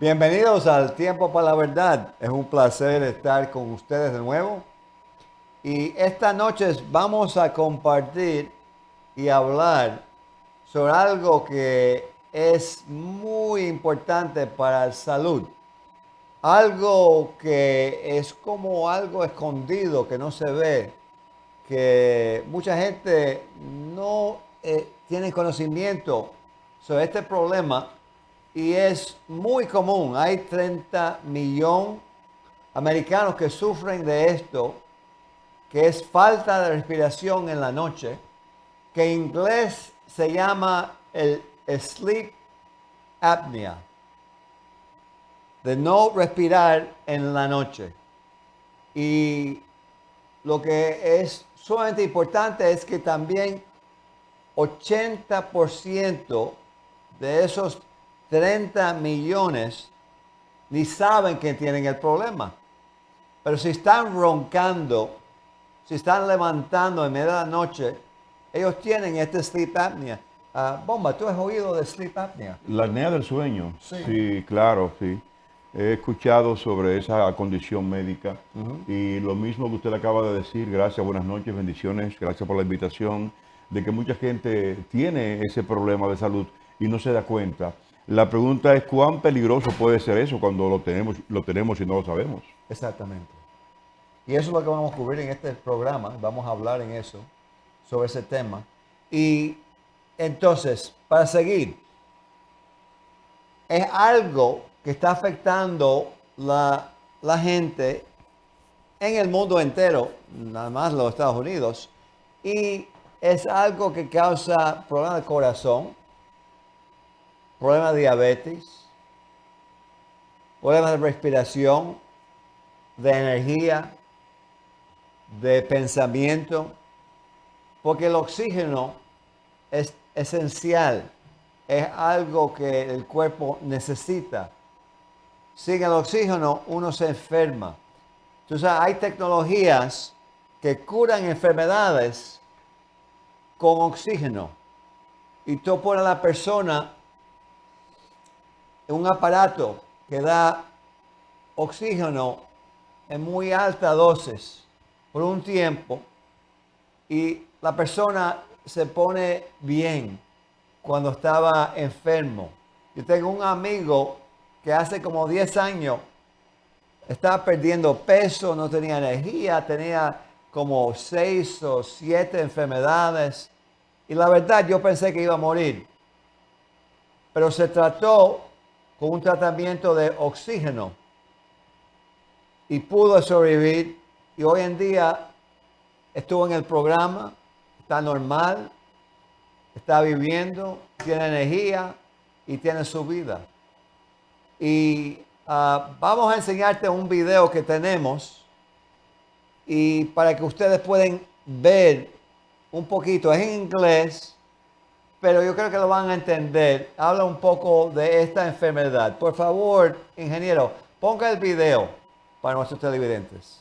Bienvenidos al Tiempo para la Verdad. Es un placer estar con ustedes de nuevo. Y esta noche vamos a compartir y hablar sobre algo que es muy importante para la salud. Algo que es como algo escondido, que no se ve, que mucha gente no tiene conocimiento sobre este problema y es muy común. Hay 30 millones de americanos que sufren de esto, que es falta de respiración en la noche, que en inglés se llama el sleep apnea, de no respirar en la noche. Y lo que es sumamente importante es que también 80% de esos 30 millones ni saben que tienen el problema. Pero si están roncando, si están levantando en medio de la noche, ellos tienen este sleep apnea. Bomba, ¿tú has oído de sleep apnea? La apnea del sueño. Sí. Sí, claro, sí. He escuchado sobre esa condición médica y lo mismo que usted acaba de decir. Gracias, buenas noches, bendiciones, gracias por la invitación, de que mucha gente tiene ese problema de salud y no se da cuenta. La pregunta es cuán peligroso puede ser eso cuando lo tenemos y no lo sabemos. Exactamente. Y eso es lo que vamos a cubrir en este programa. Vamos a hablar en eso, sobre ese tema. Y entonces, para seguir, es algo que está afectando la gente en el mundo entero, nada más los Estados Unidos, y es algo que causa problemas de corazón, problemas de diabetes, problemas de respiración, de energía, de pensamiento, porque el oxígeno es esencial, es algo que el cuerpo necesita. Sin el oxígeno uno se enferma. Entonces hay tecnologías que curan enfermedades con oxígeno. Y tú pones a la persona en un aparato que da oxígeno en muy alta dosis por un tiempo y la persona se pone bien cuando estaba enfermo. Yo tengo un amigo que hace como 10 años estaba perdiendo peso, no tenía energía, tenía como 6 o 7 enfermedades y la verdad yo pensé que iba a morir. Pero se trató con un tratamiento de oxígeno y pudo sobrevivir y hoy en día estuvo en el programa, está normal, está viviendo, tiene energía y tiene su vida. Y vamos a enseñarte un video que tenemos y para que ustedes puedan ver un poquito, es en inglés, pero yo creo que lo van a entender. Habla un poco de esta enfermedad. Por favor, ingeniero, ponga el video para nuestros televidentes.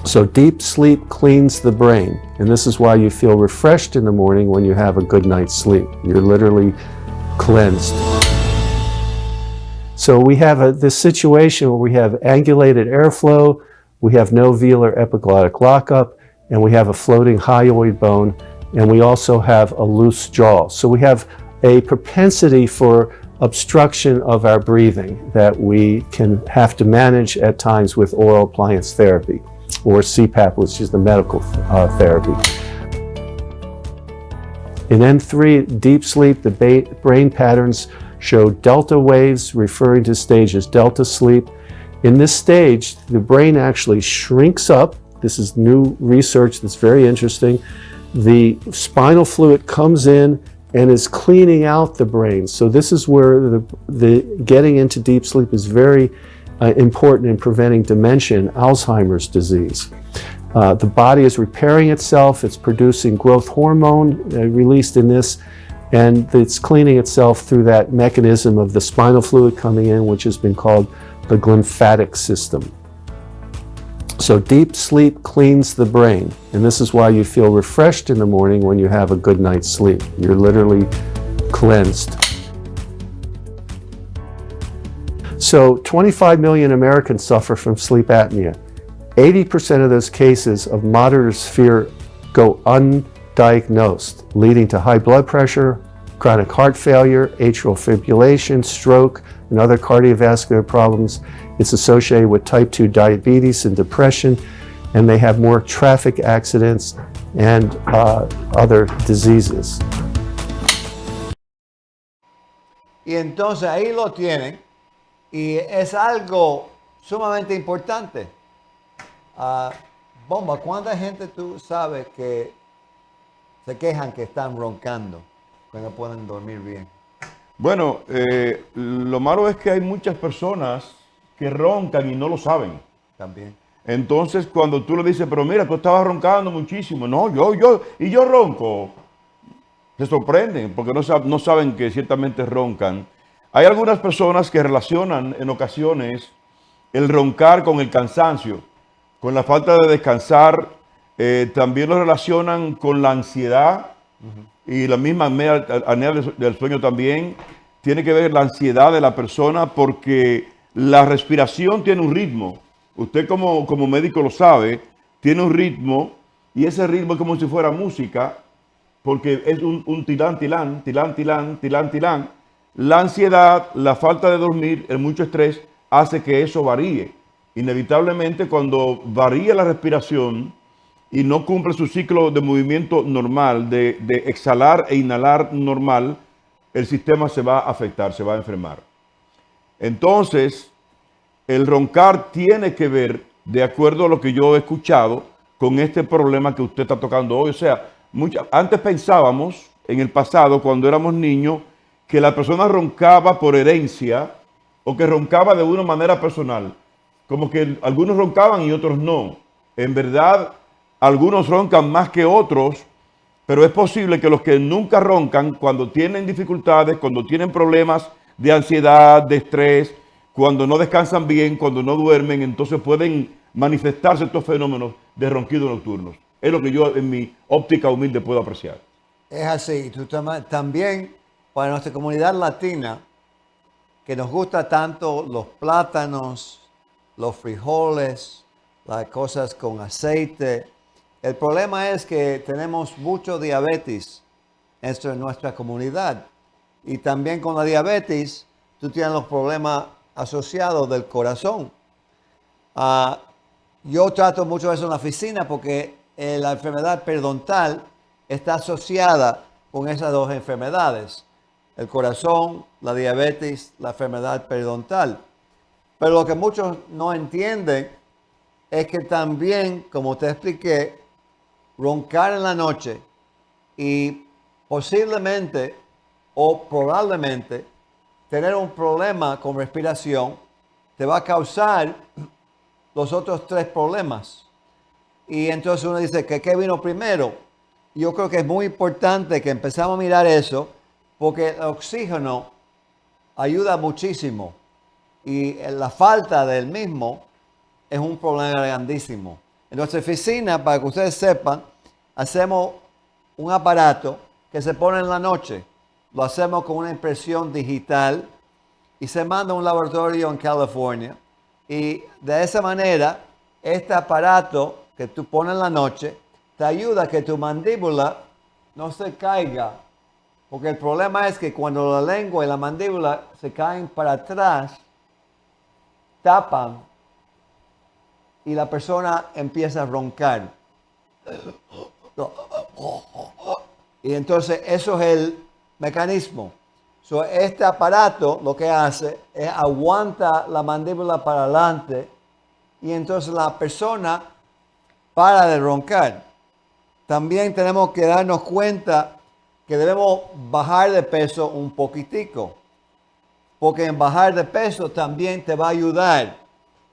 So deep sleep cleans the brain, and this is why you feel refreshed in the morning when you have a good night's sleep. You're literally cleansed. So we have this situation where we have angulated airflow, we have no velar epiglottic lockup, and we have a floating hyoid bone, and we also have a loose jaw. So we have a propensity for obstruction of our breathing that we can have to manage at times with oral appliance therapy, or CPAP, which is the medical therapy. In N3, deep sleep, the brain patterns show delta waves referring to stages delta sleep. In this stage, the brain actually shrinks up. This is new research that's very interesting. The spinal fluid comes in and is cleaning out the brain. So this is where the getting into deep sleep is very important in preventing dementia and Alzheimer's disease. The body is repairing itself, it's producing growth hormone released in this, and it's cleaning itself through that mechanism of the spinal fluid coming in, which has been called the glymphatic system. So deep sleep cleans the brain, and this is why you feel refreshed in the morning when you have a good night's sleep. You're literally cleansed. So 25 million Americans suffer from sleep apnea. 80% of those cases of moderate or severe go undiagnosed, leading to high blood pressure, chronic heart failure, atrial fibrillation, stroke, and other cardiovascular problems. It's associated with type 2 diabetes and depression, and they have more traffic accidents and other diseases. Y entonces ahí lo tienen, y es algo sumamente importante. Bomba, ¿cuánta gente tú sabes que se quejan que están roncando, que no pueden dormir bien? Bueno, lo malo es que hay muchas personas que roncan y no lo saben. También. Entonces, cuando tú le dices, pero mira, tú estabas roncando muchísimo. No, yo ronco. Se sorprenden porque no saben que ciertamente roncan. Hay algunas personas que relacionan en ocasiones el roncar con el cansancio, con la falta de descansar. También lo relacionan con la ansiedad y la misma apnea del sueño también. Tiene que ver la ansiedad de la persona porque la respiración tiene un ritmo. Usted como médico lo sabe, tiene un ritmo y ese ritmo es como si fuera música porque es un tilán, tilán, tilán, tilán, tilán, tilán. La ansiedad, la falta de dormir, el mucho estrés hace que eso varíe. Inevitablemente cuando varía la respiración y no cumple su ciclo de movimiento normal, de exhalar e inhalar normal, el sistema se va a afectar, se va a enfermar. Entonces, el roncar tiene que ver, de acuerdo a lo que yo he escuchado, con este problema que usted está tocando hoy. O sea, antes pensábamos, en el pasado, cuando éramos niños, que la persona roncaba por herencia o que roncaba de una manera personal. Como que algunos roncaban y otros no. En verdad, algunos roncan más que otros, pero es posible que los que nunca roncan, cuando tienen dificultades, cuando tienen problemas de ansiedad, de estrés, cuando no descansan bien, cuando no duermen, entonces pueden manifestarse estos fenómenos de ronquidos nocturnos. Es lo que yo en mi óptica humilde puedo apreciar. Es así. También para nuestra comunidad latina, que nos gusta tanto los plátanos, los frijoles, las cosas con aceite. El problema es que tenemos mucho diabetes en nuestra comunidad. Y también con la diabetes, tú tienes los problemas asociados del corazón. Yo trato mucho de eso en la oficina porque la enfermedad periodontal está asociada con esas dos enfermedades. El corazón, la diabetes, la enfermedad periodontal. Pero lo que muchos no entienden es que también, como te expliqué, roncar en la noche y posiblemente o probablemente tener un problema con respiración te va a causar los otros tres problemas. Y entonces uno dice que ¿qué vino primero? Yo creo que es muy importante que empezamos a mirar eso porque el oxígeno ayuda muchísimo y la falta del mismo es un problema grandísimo. En nuestra oficina, para que ustedes sepan, hacemos un aparato que se pone en la noche. Lo hacemos con una impresión digital y se manda a un laboratorio en California. Y de esa manera, este aparato que tú pones en la noche te ayuda a que tu mandíbula no se caiga. Porque el problema es que cuando la lengua y la mandíbula se caen para atrás, tapan y la persona empieza a roncar. Y entonces eso es el mecanismo. Este aparato lo que hace es aguanta la mandíbula para adelante y entonces la persona para de roncar. También tenemos que darnos cuenta que debemos bajar de peso un poquitico. Porque en bajar de peso también te va a ayudar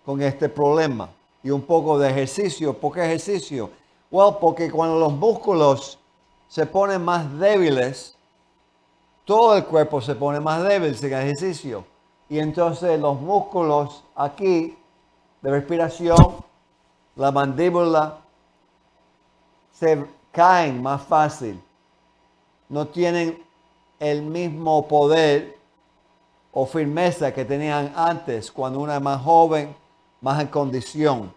con este problema. Y un poco de ejercicio. ¿Por qué ejercicio? Well, porque cuando los músculos se ponen más débiles, todo el cuerpo se pone más débil sin ejercicio. Y entonces los músculos aquí de respiración, la mandíbula, se caen más fácil. No tienen el mismo poder o firmeza que tenían antes cuando uno es más joven, más en condición.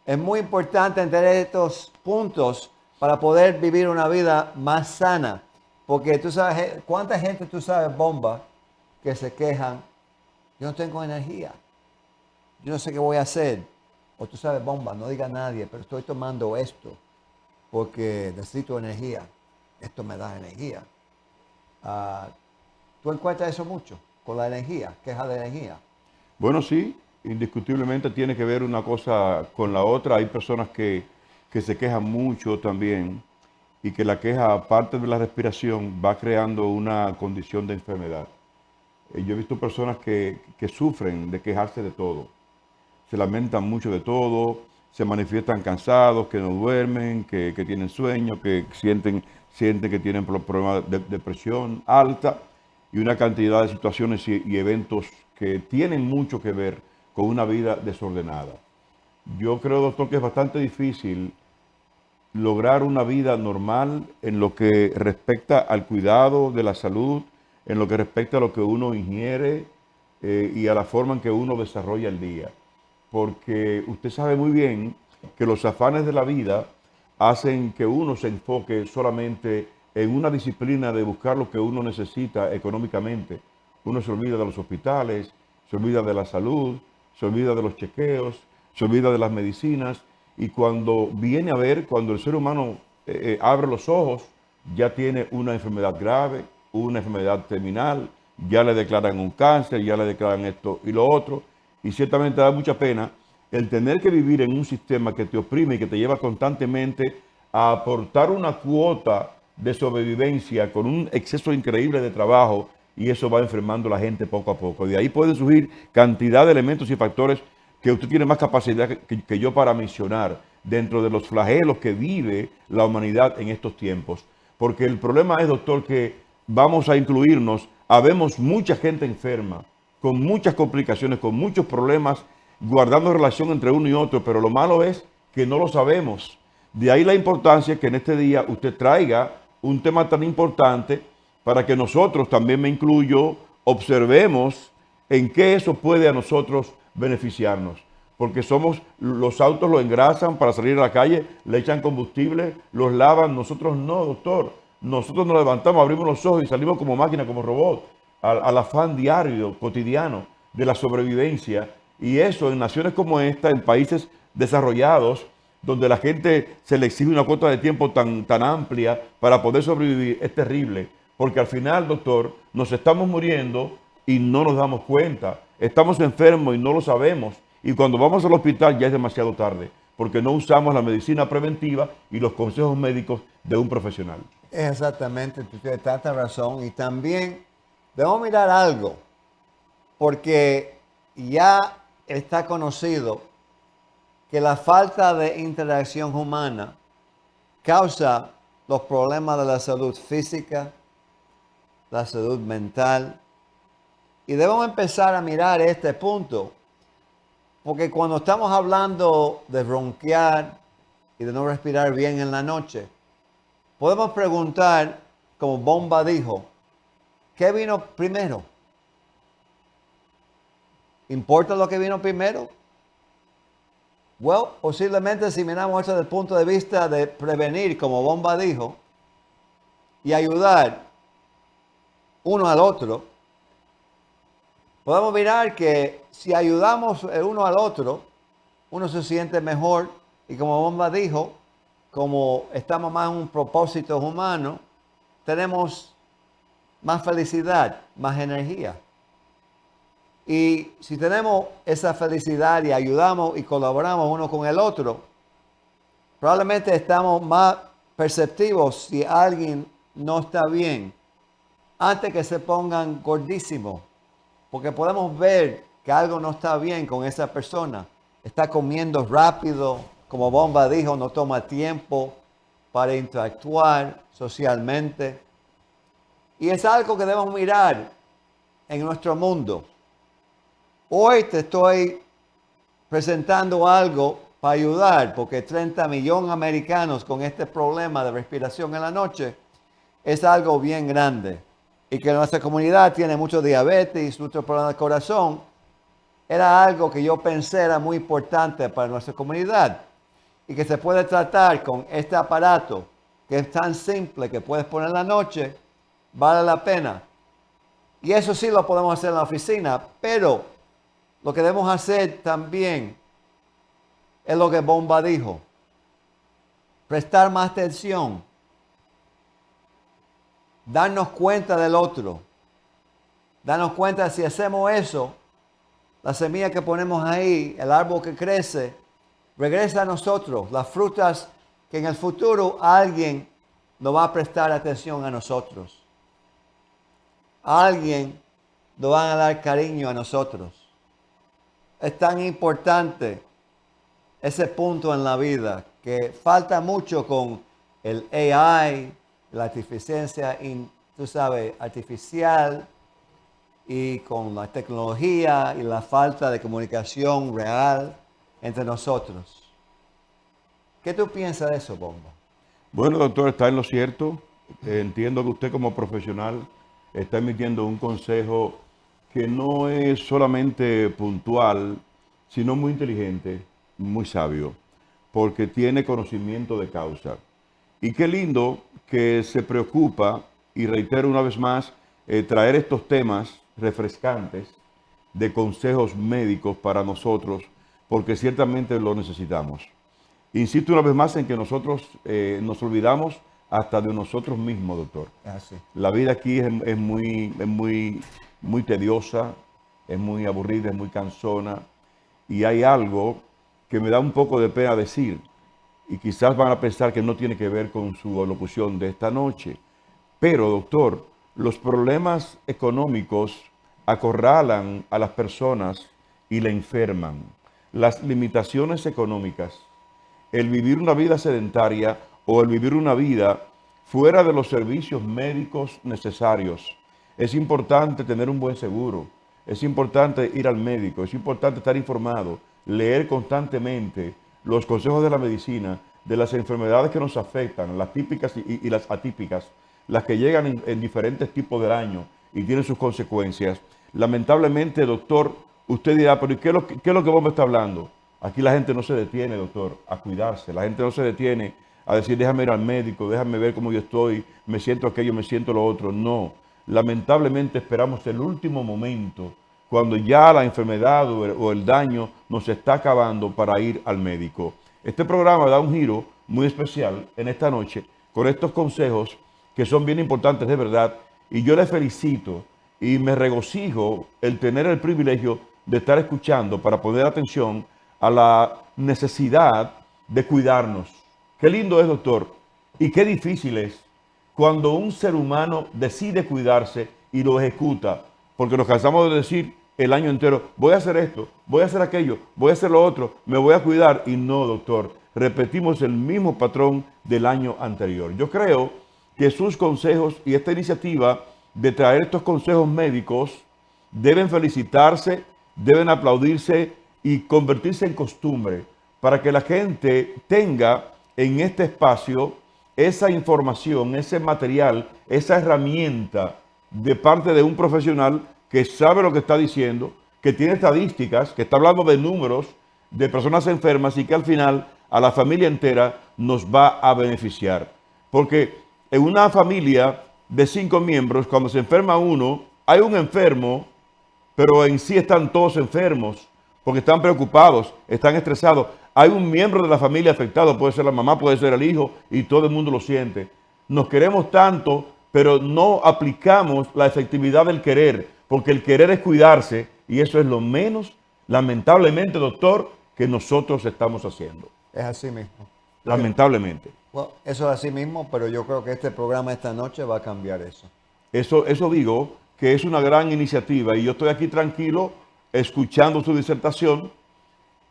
Es muy importante entender estos puntos para poder vivir una vida más sana. Porque tú sabes, ¿cuánta gente tú sabes, bomba, que se quejan? Yo no tengo energía. Yo no sé qué voy a hacer. O tú sabes, bomba, no diga a nadie, pero estoy tomando esto porque necesito energía. Esto me da energía. ¿Tú encuentras eso mucho con la energía? Queja de energía. Bueno, sí, indiscutiblemente tiene que ver una cosa con la otra. Hay personas que se quejan mucho también y que la queja, aparte de la respiración, va creando una condición de enfermedad. Yo he visto personas que sufren de quejarse de todo. Se lamentan mucho de todo, se manifiestan cansados, que no duermen, que tienen sueño, que sienten que tienen problemas de depresión alta y una cantidad de situaciones y eventos que tienen mucho que ver con una vida desordenada. Yo creo, doctor, que es bastante difícil lograr una vida normal en lo que respecta al cuidado de la salud, en lo que respecta a lo que uno ingiere y a la forma en que uno desarrolla el día. Porque usted sabe muy bien que los afanes de la vida hacen que uno se enfoque solamente en una disciplina de buscar lo que uno necesita económicamente. Uno se olvida de los hospitales, se olvida de la salud, se olvida de los chequeos, se olvida de las medicinas. Y cuando viene a ver, cuando el ser humano abre los ojos, ya tiene una enfermedad grave, una enfermedad terminal, ya le declaran un cáncer, ya le declaran esto y lo otro. Y ciertamente da mucha pena el tener que vivir en un sistema que te oprime y que te lleva constantemente a aportar una cuota de sobrevivencia con un exceso increíble de trabajo, y eso va enfermando a la gente poco a poco. De ahí pueden surgir cantidad de elementos y factores que usted tiene más capacidad que yo para mencionar dentro de los flagelos que vive la humanidad en estos tiempos. Porque el problema es, doctor, que vamos a incluirnos, habemos mucha gente enferma, con muchas complicaciones, con muchos problemas, guardando relación entre uno y otro, pero lo malo es que no lo sabemos. De ahí la importancia que en este día usted traiga un tema tan importante para que nosotros, también me incluyo, observemos en qué eso puede a nosotros beneficiarnos. Porque los autos los engrasan para salir a la calle, le echan combustible, los lavan. Nosotros no, doctor. Nosotros nos levantamos, abrimos los ojos y salimos como máquina, como robot, al afán diario, cotidiano de la sobrevivencia. Y eso en naciones como esta, en países desarrollados, donde la gente se le exige una cuota de tiempo tan amplia para poder sobrevivir, es terrible. Porque al final, doctor, nos estamos muriendo y no nos damos cuenta. Estamos enfermos y no lo sabemos. Y cuando vamos al hospital ya es demasiado tarde, porque no usamos la medicina preventiva y los consejos médicos de un profesional. Exactamente, tú tienes tanta razón. Y también debemos mirar algo, porque ya está conocido que la falta de interacción humana causa los problemas de la salud física, la salud mental. Y debemos empezar a mirar este punto, porque cuando estamos hablando de ronquear y de no respirar bien en la noche, podemos preguntar, como Bomba dijo, ¿qué vino primero? ¿Importa lo que vino primero? Well, posiblemente si miramos eso desde el punto de vista de prevenir, como Bomba dijo, y ayudar uno al otro, podemos mirar que si ayudamos el uno al otro, uno se siente mejor, y como Bomba dijo, como estamos más en un propósito humano, tenemos más felicidad, más energía. Y si tenemos esa felicidad y ayudamos y colaboramos uno con el otro, probablemente estamos más perceptivos si alguien no está bien, antes que se pongan gordísimos. Porque podemos ver que algo no está bien con esa persona. Está comiendo rápido, como Bomba dijo, no toma tiempo para interactuar socialmente. Y es algo que debemos mirar en nuestro mundo. Hoy te estoy presentando algo para ayudar, porque 30 millones de americanos con este problema de respiración en la noche es algo bien grande. y que nuestra comunidad tiene mucho diabetes, muchos problemas de corazón, era algo que yo pensé era muy importante para nuestra comunidad y que se puede tratar con este aparato que es tan simple que puedes poner en la noche, vale la pena. Y eso sí lo podemos hacer en la oficina, pero lo que debemos hacer también es lo que Bomba dijo. Prestar más atención. Darnos cuenta del otro. Darnos cuenta de si hacemos eso, la semilla que ponemos ahí, el árbol que crece, regresa a nosotros. Las frutas que en el futuro alguien nos va a prestar atención a nosotros. Alguien nos va a dar cariño a nosotros. Es tan importante ese punto en la vida que falta mucho con el AI, la inteligencia, tú sabes, artificial y con la tecnología y la falta de comunicación real entre nosotros. ¿Qué tú piensas de eso, Bomba? Bueno, doctor, está en lo cierto. Entiendo que usted como profesional está emitiendo un consejo que no es solamente puntual, sino muy inteligente, muy sabio, porque tiene conocimiento de causa. Y qué lindo que se preocupa, y reitero una vez más, traer estos temas refrescantes de consejos médicos para nosotros, porque ciertamente lo necesitamos. Insisto una vez más en que nosotros nos olvidamos hasta de nosotros mismos, doctor. Así. La vida aquí es muy tediosa, es muy aburrida, es muy cansona, y hay algo que me da un poco de pena decir, y quizás van a pensar que no tiene que ver con su locución de esta noche. Pero, doctor, los problemas económicos acorralan a las personas y la enferman. Las limitaciones económicas, el vivir una vida sedentaria o el vivir una vida fuera de los servicios médicos necesarios. Es importante tener un buen seguro, es importante ir al médico, es importante estar informado, leer constantemente los consejos de la medicina, de las enfermedades que nos afectan, las típicas y las atípicas, las que llegan en diferentes tipos de daño y tienen sus consecuencias. Lamentablemente, doctor, usted dirá, pero ¿qué es lo que vos me está hablando? Aquí la gente no se detiene, doctor, a cuidarse. La gente no se detiene a decir, déjame ir al médico, déjame ver cómo yo estoy, me siento aquello, me siento lo otro. No, lamentablemente esperamos el último momento, cuando ya la enfermedad o el daño nos está acabando para ir al médico. Este programa da un giro muy especial en esta noche con estos consejos que son bien importantes de verdad, y yo les felicito y me regocijo el tener el privilegio de estar escuchando para poner atención a la necesidad de cuidarnos. Qué lindo es, doctor, y qué difícil es cuando un ser humano decide cuidarse y lo ejecuta, porque nos cansamos de decir el año entero, voy a hacer esto, voy a hacer aquello, voy a hacer lo otro, me voy a cuidar, y no, doctor, repetimos el mismo patrón del año anterior. Yo creo que sus consejos y esta iniciativa de traer estos consejos médicos deben felicitarse, deben aplaudirse y convertirse en costumbre para que la gente tenga en este espacio esa información, ese material, esa herramienta de parte de un profesional que sabe lo que está diciendo, que tiene estadísticas, que está hablando de números de personas enfermas y que al final a la familia entera nos va a beneficiar. Porque en una familia de 5 miembros, cuando se enferma uno, hay un enfermo, pero en sí están todos enfermos, porque están preocupados, están estresados. Hay un miembro de la familia afectado, puede ser la mamá, puede ser el hijo, y todo el mundo lo siente. Nos queremos tanto, pero no aplicamos la efectividad del querer, porque el querer es cuidarse, y eso es lo menos, lamentablemente, doctor, que nosotros estamos haciendo. Es así mismo. Lamentablemente. Bueno, eso es así mismo, pero yo creo que este programa esta noche va a cambiar eso. Eso digo, que es una gran iniciativa, y yo estoy aquí tranquilo, escuchando su disertación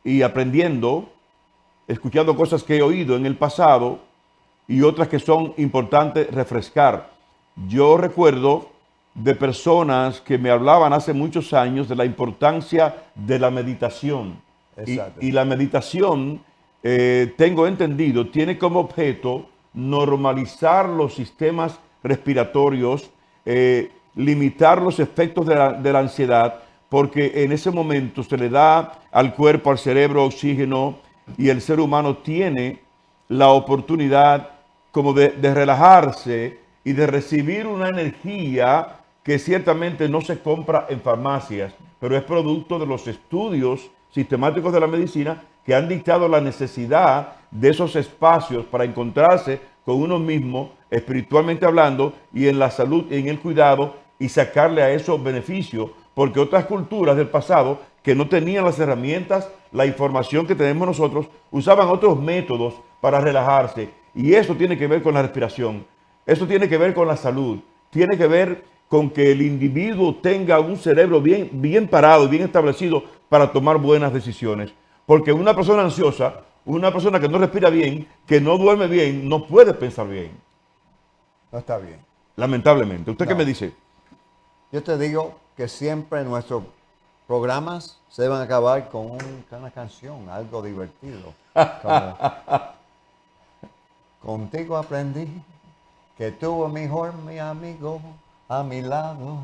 y aprendiendo, escuchando cosas que he oído en el pasado y otras que son importantes refrescar. Yo recuerdo de personas que me hablaban hace muchos años de la importancia de la meditación. Y la meditación, tengo entendido, tiene como objeto normalizar los sistemas respiratorios, limitar los efectos de la ansiedad, porque en ese momento se le da al cuerpo, al cerebro oxígeno y el ser humano tiene la oportunidad como de relajarse y de recibir una energía que ciertamente no se compra en farmacias, pero es producto de los estudios sistemáticos de la medicina que han dictado la necesidad de esos espacios para encontrarse con uno mismo, espiritualmente hablando, y en la salud, en el cuidado, y sacarle a esos beneficios, porque otras culturas del pasado que no tenían las herramientas, la información que tenemos nosotros, usaban otros métodos para relajarse, y eso tiene que ver con la respiración, eso tiene que ver con la salud, tiene que ver con que el individuo tenga un cerebro bien parado y bien establecido para tomar buenas decisiones. Porque una persona ansiosa, una persona que no respira bien, que no duerme bien, no puede pensar bien. No está bien. Lamentablemente. ¿Usted qué No. me dice? Yo te digo que siempre nuestros programas se van a acabar con una canción, algo divertido. Como, contigo aprendí que tú mejor mi amigo a mi lado.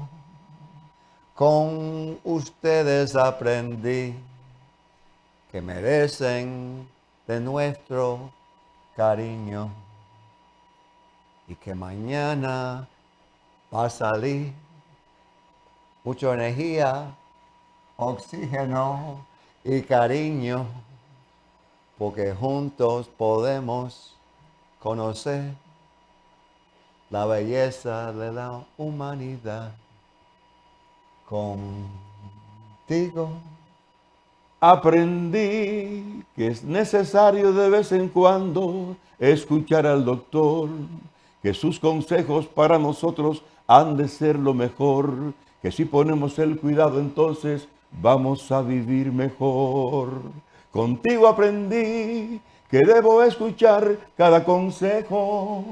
Con ustedes aprendí que merecen de nuestro cariño y que mañana va a salir mucha energía, oxígeno y cariño, porque juntos podemos conocer la belleza de la humanidad. Contigo aprendí que es necesario de vez en cuando escuchar al doctor, que sus consejos para nosotros han de ser lo mejor, que si ponemos el cuidado entonces vamos a vivir mejor. Contigo aprendí que debo escuchar cada consejo,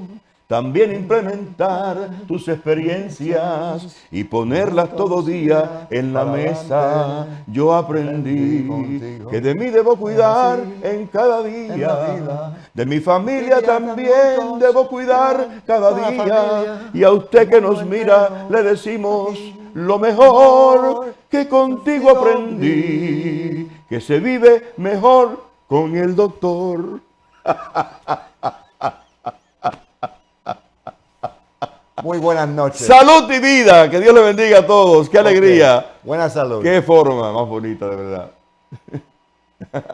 también implementar tus experiencias y ponerlas todo día en la mesa. Yo aprendí que de mí debo cuidar en cada día. De mi familia también debo cuidar cada día. Y a usted que nos mira le decimos lo mejor que contigo aprendí, que se vive mejor con el doctor. Muy buenas noches. Salud y vida, que Dios le bendiga a todos, qué alegría, Buena salud. qué forma más bonita de verdad.